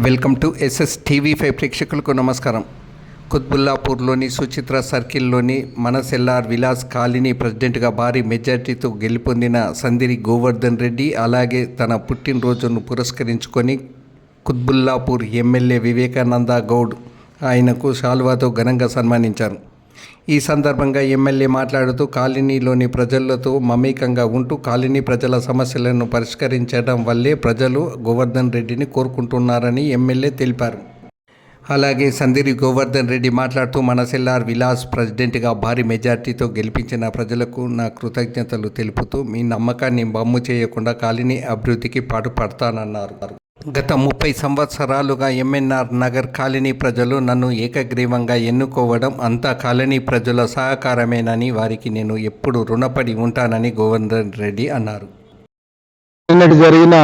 Welcome to SSTV5 ప్రేక్షకులకు నమస్కారం. కుత్బుల్లాపూర్లోని Suchitra సర్కిల్లోని మనసెల్లార్ Vilas colony ప్రెసిడెంట్గా భారీ మెజార్టీతో గెలుపొందిన సందిరి గోవర్ధన్ రెడ్డి అలాగే తన పుట్టినరోజును పురస్కరించుకొని కుత్బుల్లాపూర్ ఎమ్మెల్యే వివేకానంద గౌడ్ ఆయనకు శాల్వాతో ఘనంగా సన్మానించారు. ఈ సందర్భంగా ఎమ్మెల్యే మాట్లాడుతూ కాలనీలోని ప్రజలతో మమేకంగా ఉంటూ కాలనీ ప్రజల సమస్యలను పరిష్కరించడం వల్లే ప్రజలు గోవర్ధన్ రెడ్డిని కోరుకుంటున్నారని ఎమ్మెల్యే తెలిపారు. అలాగే సందిరి గోవర్ధన్ రెడ్డి మాట్లాడుతూ మనసెల్లార్ విలాస్ ప్రెసిడెంట్గా భారీ మెజార్టీతో గెలిపించిన ప్రజలకు నా కృతజ్ఞతలు తెలుపుతూ మీ నమ్మకాన్ని వమ్ము చేయకుండా కాలనీ అభివృద్ధికి పాటుపడతానన్నారు. గత 30 సంవత్సరాలుగా MNR నగర్ కాలనీ ప్రజలు నన్ను ఏకగ్రీవంగా ఎన్నుకోవడం అంతా కాలనీ ప్రజల సహకారమేనని వారికి నేను ఎప్పుడు రుణపడి ఉంటానని గోవర్ధన్ రెడ్డి అన్నారు. నిన్నటి జరిగిన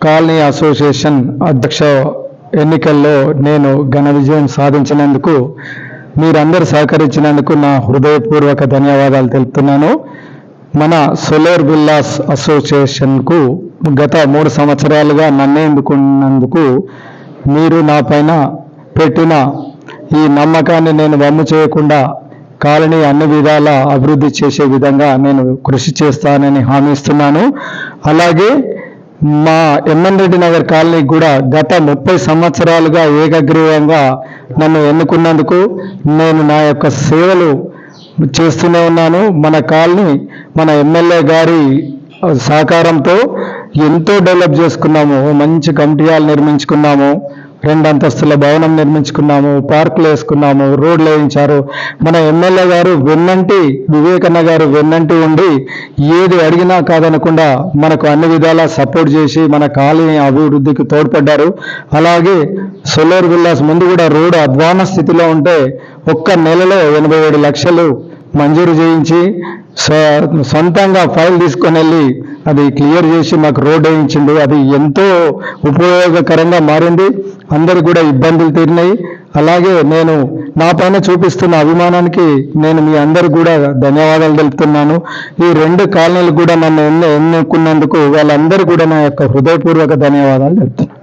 కాలనీ అసోసియేషన్ అధ్యక్ష ఎన్నికల్లో నేను ఘన విజయం సాధించినందుకు మీరందరూ సహకరించినందుకు నా హృదయపూర్వక ధన్యవాదాలు తెలుపుతున్నాను. మన సోలార్ విల్లాస్ అసోసియేషన్కు గత 3 సంవత్సరాలుగా నన్ను ఎన్నుకున్నందుకు మీరు నా పైన పెట్టిన ఈ నమ్మకాన్ని నేను వమ్ము చేయకుండా కాలనీ అన్ని విధాల అభివృద్ధి చేసే విధంగా నేను కృషి చేస్తానని హామీ ఇస్తున్నాను. అలాగే మా ఎంఎన్ రెడ్డి నగర్ కాలనీ కూడా గత 30 సంవత్సరాలుగా ఏకగ్రీవంగా నన్ను ఎన్నుకున్నందుకు నేను నా యొక్క సేవలు చేస్తూనే ఉన్నాను. మన కాలనీ మన ఎమ్మెల్యే గారి సహకారంతో ఎంతో డెవలప్ చేసుకున్నాము. మంచి కమిటీ హాల్ నిర్మించుకున్నాము, 2 అంతస్తుల భవనం నిర్మించుకున్నాము, పార్కులు వేసుకున్నాము, రోడ్లు వేయించారు. మన ఎమ్మెల్యే గారు వెన్నంటి వివేకన్న గారు వెన్నంటి ఉండి ఏది అడిగినా కాదనకుండా మనకు అన్ని విధాలా సపోర్ట్ చేసి మన కాలనీ అభివృద్ధికి తోడ్పడ్డారు. అలాగే సోలార్ విల్లాస్ ముందు కూడా రోడ్డు అధ్వాన స్థితిలో ఉంటే ఒక్క నెలలో 87 లక్షలు మంజూరు చేయించి సొంతంగా ఫైల్ తీసుకొని వెళ్ళి అది క్లియర్ చేసి మాకు రోడ్ వేయించిండు. అది ఎంతో ఉపయోగకరంగా మారింది. అందరు కూడా ఇబ్బందులు తీరినాయి. అలాగే నేను నా పైన చూపిస్తున్న అభిమానానికి నేను మీ అందరు కూడా ధన్యవాదాలు తెలుపుతున్నాను. ఈ 2 కాలనీలు కూడా నన్ను ఎన్నుకున్నందుకు వాళ్ళందరూ కూడా నా యొక్క హృదయపూర్వక ధన్యవాదాలు తెలుపుతున్నాను.